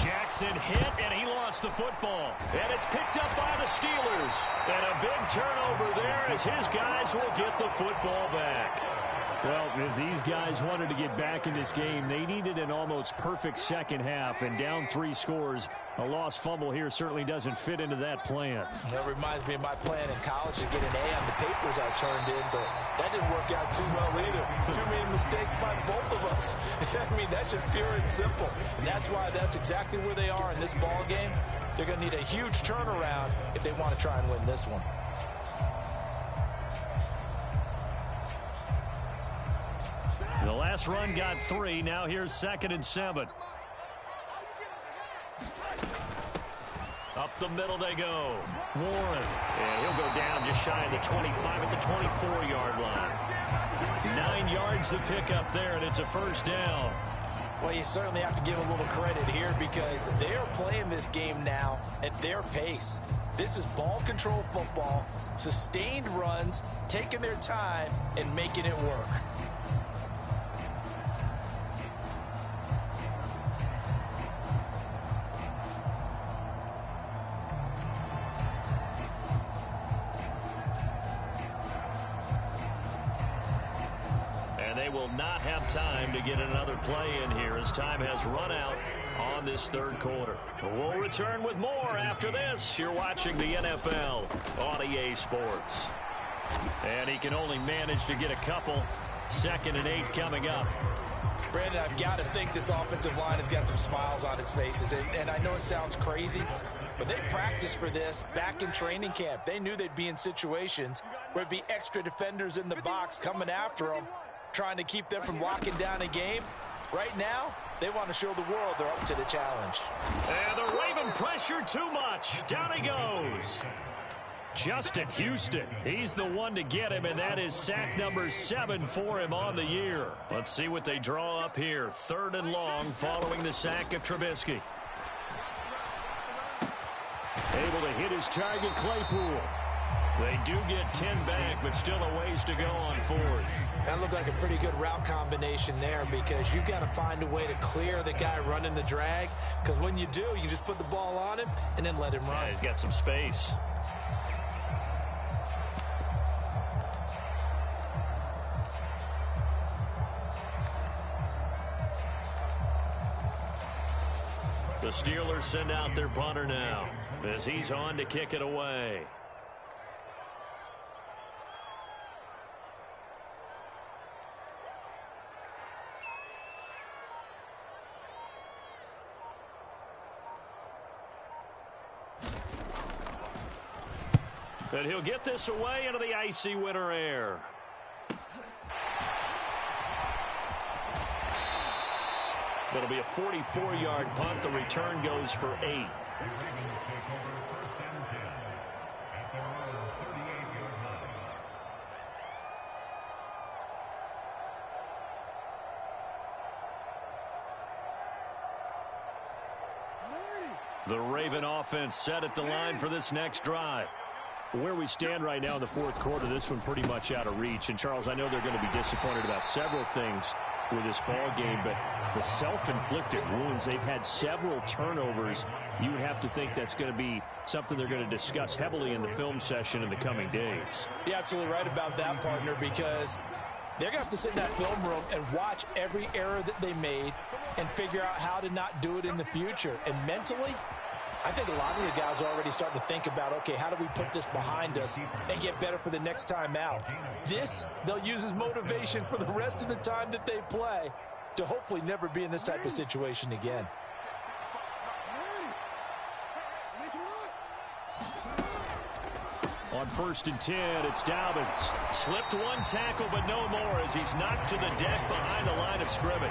Jackson hit, and he lost the football. And it's picked up by the Steelers. And a big turnover there as his guys will get the football back. Well, if these guys wanted to get back in this game, they needed an almost perfect second half, and down 3 scores. A lost fumble here certainly doesn't fit into that plan. That reminds me of my plan in college to get an A on the papers I turned in, but that didn't work out too well either. Too many mistakes by both of us. I mean, that's just pure and simple. And that's why that's exactly where they are in this ball game. They're going to need a huge turnaround if they want to try and win this one. The last run got 3. Now here's 2nd and 7. Up the middle they go. Warren. And he'll go down just shy of the 25 at the 24-yard line. 9 yards to pick up there, and it's a first down. Well, you certainly have to give a little credit here because they are playing this game now at their pace. This is ball control football, sustained runs, taking their time, and making it work. They will not have time to get another play in here as time has run out on this 3rd quarter. We'll return with more after this. You're watching the NFL on EA Sports. And he can only manage to get a couple. 2nd and 8 coming up. Brandon, I've got to think this offensive line has got some smiles on its faces. And I know it sounds crazy, but they practiced for this back in training camp. They knew they'd be in situations where it'd be extra defenders in the box coming after them, trying to keep them from locking down a game. Right now, they want to show the world they're up to the challenge. And the Raven pressure too much. Down he goes. Justin Houston. He's the one to get him, and that is sack number 7 for him on the year. Let's see what they draw up here. 3rd and long following the sack of Trubisky. Able to hit his target, Claypool. They do get 10 back, but still a ways to go on 4th. That looked like a pretty good route combination there because you've got to find a way to clear the guy running the drag, because when you do, you just put the ball on him and then let him run. Yeah, he's got some space. The Steelers send out their punter now as he's on to kick it away. And he'll get this away into the icy winter air. It'll be a 44-yard punt. The return goes for 8. The Raven offense set at the line for this next drive. Where we stand right now in the 4th quarter, this one pretty much out of reach. And, Charles, I know they're going to be disappointed about several things with this ball game, but the self-inflicted wounds, they've had several turnovers. You would have to think that's going to be something they're going to discuss heavily in the film session in the coming days. You're absolutely right about that, partner, because they're going to have to sit in that film room and watch every error that they made and figure out how to not do it in the future. And mentally, I think a lot of the guys are already starting to think about, okay, how do we put this behind us and get better for the next time out? This, they'll use as motivation for the rest of the time that they play to hopefully never be in this type of situation again. On 1st and 10, it's Dobbins. Slipped one tackle, but no more as he's knocked to the deck behind the line of scrimmage.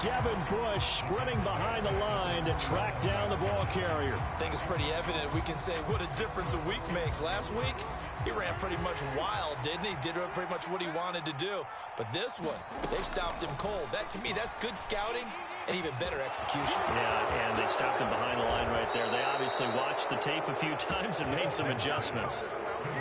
Devin Bush sprinting behind the line to track down the ball carrier. I think it's pretty evident. We can say what a difference a week makes. Last week, he ran pretty much wild, didn't he? Did pretty much what he wanted to do. But this one, they stopped him cold. That, to me, that's good scouting and even better execution. Yeah, and they stopped him behind the line right there. They obviously watched the tape a few times and made some adjustments.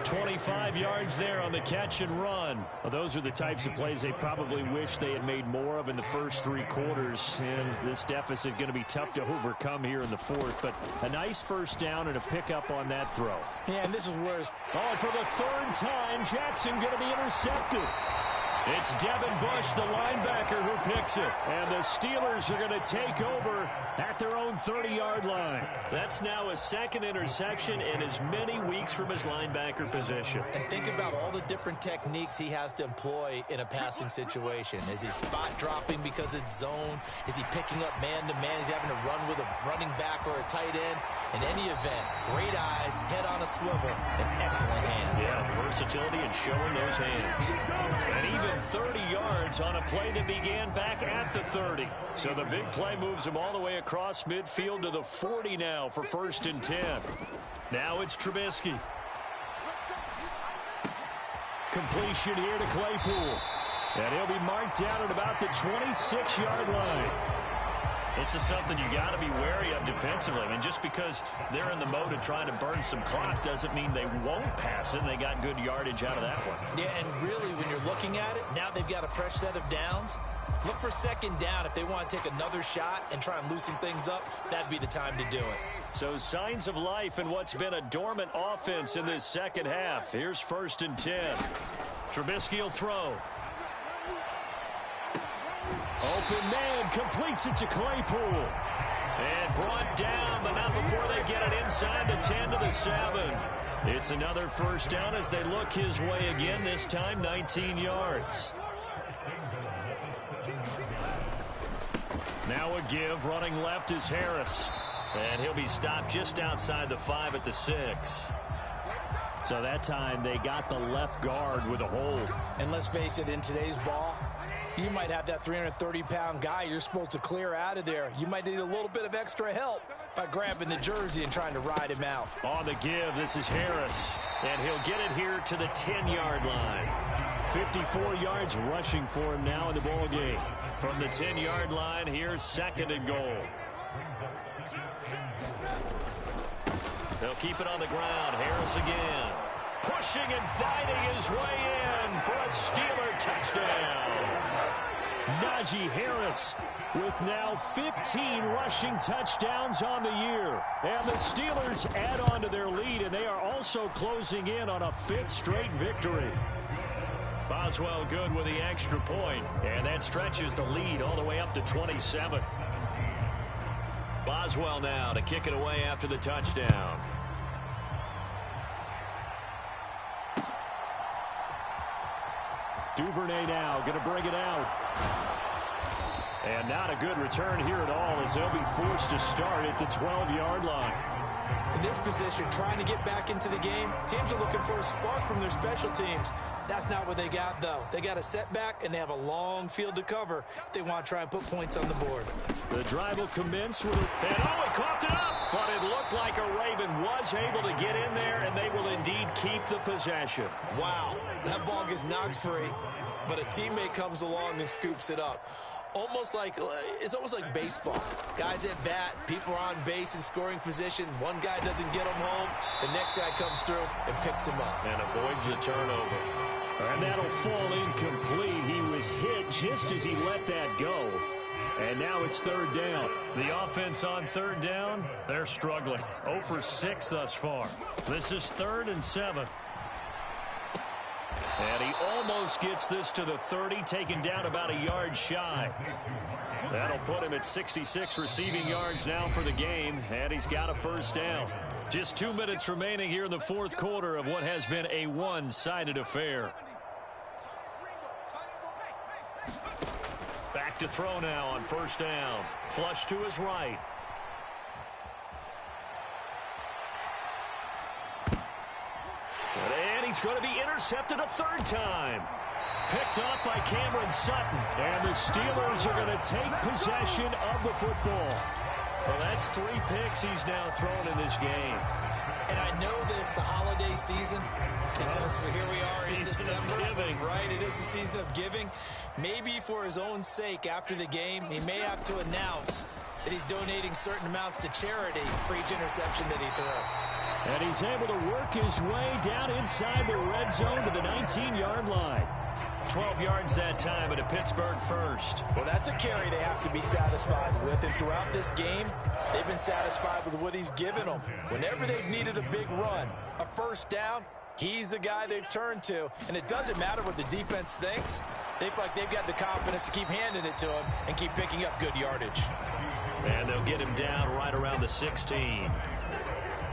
25 yards there on the catch and run. Well, those are the types of plays they probably wish they had made more of in the first 3 quarters. And this deficit going to be tough to overcome here in the 4th. But a nice first down and a pickup on that throw. Yeah, and this is where it's... Oh, for the 3rd time, Jackson going to be intercepted. It's Devin Bush, the linebacker, who picks it. And the Steelers are going to take over at their own 30-yard line. That's now his second interception in as many weeks from his linebacker position. And think about all the different techniques he has to employ in a passing situation. Is he spot dropping because it's zone? Is he picking up man-to-man? Is he having to run with a running back or a tight end? In any event, great eyes, head on a swivel, and excellent hands. Yeah, versatility and showing those hands. And even 30 yards on a play that began back at the 30. So the big play moves him all the way across midfield to the 40 now for 1st and 10. Now it's Trubisky. Completion here to Claypool. And he'll be marked down at about the 26-yard line. This is something you got to be wary of defensively. I mean, just because they're in the mode of trying to burn some clock doesn't mean they won't pass it. They got good yardage out of that one. Yeah, and really, when you're looking at it, now they've got a fresh set of downs. Look for 2nd down. If they want to take another shot and try and loosen things up, that'd be the time to do it. So signs of life in what's been a dormant offense in this second half. Here's 1st and 10. Trubisky will throw. Open man, completes it to Claypool. And brought down, but not before they get it inside the 10 to the 7. It's another 1st down as they look his way again, this time 19 yards. Now a give, running left is Harris. And he'll be stopped just outside the 5 at the 6. So that time they got the left guard with a hold. And let's face it, in today's ball, you might have that 330-pound guy you're supposed to clear out of there. You might need a little bit of extra help by grabbing the jersey and trying to ride him out. On the give, this is Harris. And he'll get it here to the 10-yard line. 54 yards rushing for him now in the ball game. From the 10-yard line, here's 2nd and goal. They'll keep it on the ground. Harris again. Pushing and fighting his way in for a Steeler touchdown. Najee Harris with now 15 rushing touchdowns on the year. And the Steelers add on to their lead, and they are also closing in on a 5th straight victory. Boswell good with the extra point, and that stretches the lead all the way up to 27. Boswell now to kick it away after the touchdown. Duvernay now going to bring it out. And not a good return here at all as they'll be forced to start at the 12-yard line. In this position, trying to get back into the game, teams are looking for a spark from their special teams. That's not what they got, though. They got a setback, and they have a long field to cover if they want to try and put points on the board. The drive will commence with and he coughed it up. But it looked like a Raven was able to get in there, and they will indeed keep the possession. Wow, that ball gets knocked free, but a teammate comes along and scoops it up. It's almost like baseball. Guys at bat, people are on base in scoring position. One guy doesn't get him home. The next guy comes through and picks him up. And avoids the turnover. And that'll fall incomplete. He was hit just as he let that go. And now it's 3rd down. The offense on 3rd down, they're struggling. 0 for 6 thus far. This is 3rd and 7. And he almost gets this to the 30, taken down about a yard shy. That'll put him at 66 receiving yards now for the game, and he's got a 1st down. Just 2 minutes remaining here in the 4th quarter of what has been a one-sided affair. Back to throw now on 1st down. Flush to his right. And he's going to be intercepted a 3rd time. Picked off by Cameron Sutton. And the Steelers are going to take possession of the football. Well, that's 3 picks he's now thrown in this game. And I know this, the holiday season, because here we are in December. Right, it is the season of giving. Maybe for his own sake after the game, he may have to announce that he's donating certain amounts to charity for each interception that he threw. And he's able to work his way down inside the red zone to the 19-yard line. 12 yards that time at a Pittsburgh 1st. Well, that's a carry they have to be satisfied with. And throughout this game, they've been satisfied with what he's given them. Whenever they've needed a big run, a 1st down, He's the guy they've turned to, and it doesn't matter what the defense thinks. They feel like they've got the confidence to keep handing it to him and keep picking up good yardage. And they'll get him down right around the 16.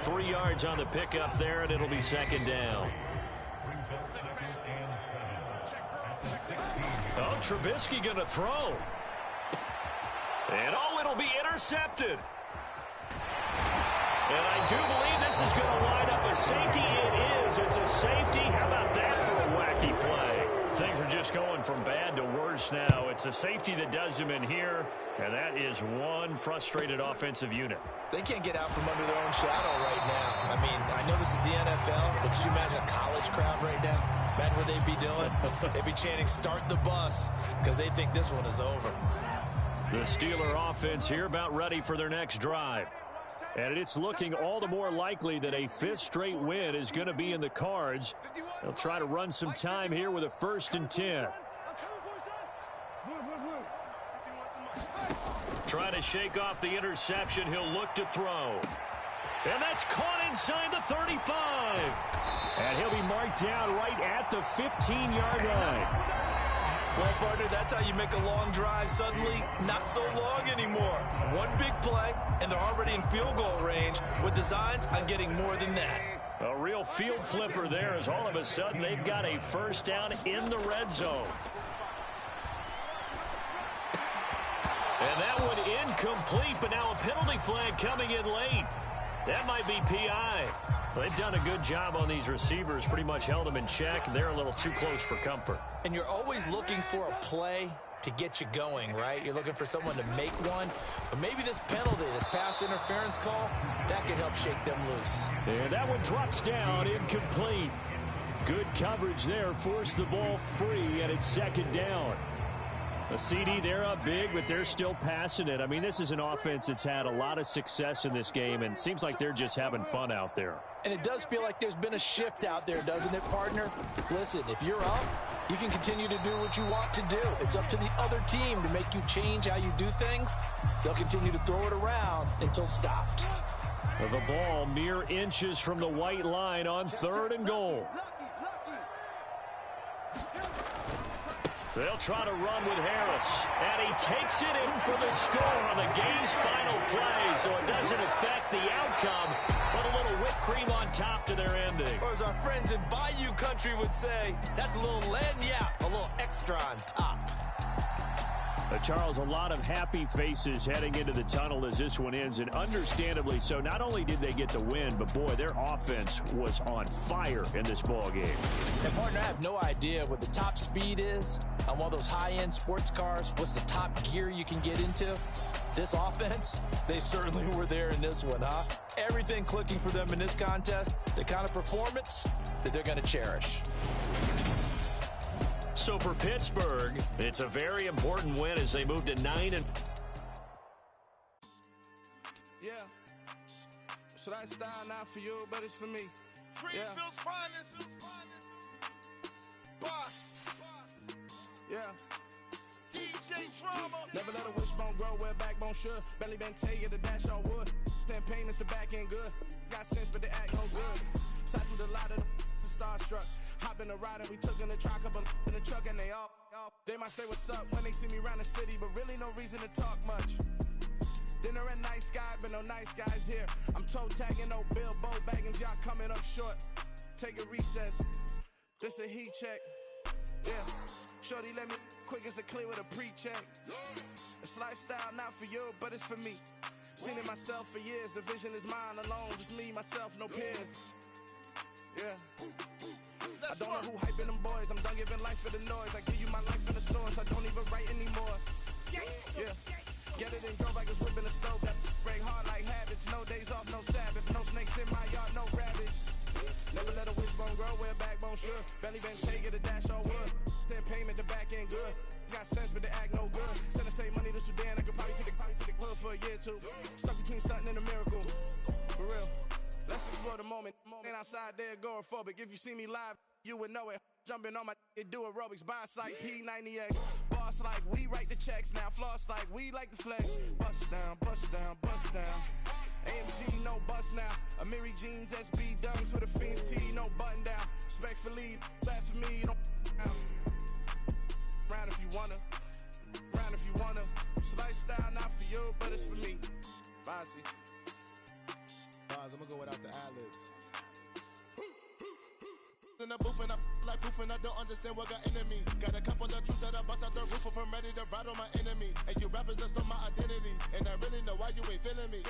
3 yards on the pickup there, and it'll be second down. Oh, Trubisky going to throw. And, oh, it'll be intercepted. And I do believe this is going to line up a safety. It is. It's a safety. How about that for a wacky play? Things are just going from bad to worse now. It's a safety that does them in here, and that is one frustrated offensive unit. They can't get out from under their own shadow right now. I mean, I know this is the NFL, but could you imagine a college crowd right now? Imagine what they'd be doing. They'd be chanting, "Start the bus," because they think this one is over. The Steeler offense here about ready for their next drive. And it's looking all the more likely that a 5th straight win is going to be in the cards. They'll try to run some time here with a 1st and 10. Trying to shake off the interception. He'll look to throw. And that's caught inside the 35. And he'll be marked down right at the 15-yard line. Well, partner, that's how you make a long drive suddenly not so long anymore. One big play, and they're already in field goal range with designs on getting more than that. A real field flipper there as all of a sudden they've got a 1st down in the red zone. And that one incomplete, but now a penalty flag coming in late. That might be PI. They've done a good job on these receivers, pretty much held them in check. They're a little too close for comfort. And you're always looking for a play to get you going, right? You're looking for someone to make one. But maybe this penalty, this pass interference call, that can help shake them loose. And that one drops down, incomplete. Good coverage there, forced the ball free, and it's 2nd down. The CD, they're up big, but they're still passing it. I mean, this is an offense that's had a lot of success in this game, and it seems like they're just having fun out there. And it does feel like there's been a shift out there, doesn't it, partner? Listen, if you're up, you can continue to do what you want to do. It's up to the other team to make you change how you do things. They'll continue to throw it around until stopped. The ball mere inches from the white line on 3rd and goal. They'll try to run with Harris. And he takes it in for the score on the game's final play, so it doesn't affect the outcome, but a little whipped cream on top to their ending. Or as our friends in Bayou Country would say, that's a little lagniappe, a little extra on top. Charles, a lot of happy faces heading into the tunnel as this one ends, and understandably so. Not only did they get the win, but boy, their offense was on fire in this ball game. And partner, I have no idea what the top speed is on one of those high-end sports cars. What's the top gear you can get into? This offense, they certainly were there in this one, huh? Everything clicking for them in this contest, the kind of performance that they're going to cherish. So for Pittsburgh, it's a very important win as they move to 9 and. Yeah. So that style not for you, but it's for me. Greenfield's finest. Boss. Yeah. DJ Drama. Never let a wishbone grow where backbone should. Belly been taking the dash all wood. Campaign is the back end good. Got sense, but the act no good. Side through the lot of the starstruck. Hop in the ride and we took in the truck, couple in the truck and they all. They might say what's up when they see me around the city, but really no reason to talk much. Dinner and nice guy, but no nice guys here. I'm toe tagging, no Bilbo baggins, y'all coming up short. Take a recess. This a heat check. Yeah. Shorty let me quick as a clear with a pre-check. It's lifestyle not for you, but it's for me. Seen it myself for years. The vision is mine alone, just me, myself, no peers. Yeah. I don't know who hyping them boys. I'm done giving life for the noise. I give you my life in the source. I don't even write anymore. Yeah. Get it and go like it's whipping a stove. That break hard like habits. No days off, no Sabbath. No snakes in my yard, no rabbits. Never let a wishbone grow where backbone should. Belly been taking the dash all wood. Then payment, the back end good. Got sense, but the act no good. Send the same money to Sudan. I could probably take the hood for a year or two. Stuck between stunting and a miracle. For real. Let's explore the moment. Ain't outside there agoraphobic. If you see me live, you would know it. Jumping on my do aerobics. Boss like P90X. Boss like we write the checks now. Floss like we like the flex. Bust down, bust down, bust down. AMG, no bust now. Amiri jeans, SB dunks with a Fiends tee, no button down. for me, you don't round if you wanna. Round if you wanna. It's a lifestyle, not for you, but it's for me. Bonzi. I'm gonna go without the ad-libs. In the booth and I like proof and I don't understand what got into me. Got a couple of truths that I bust out the roof if I'm ready to ride on my enemy. And you rappers just know my identity, and I really know why you ain't feeling me.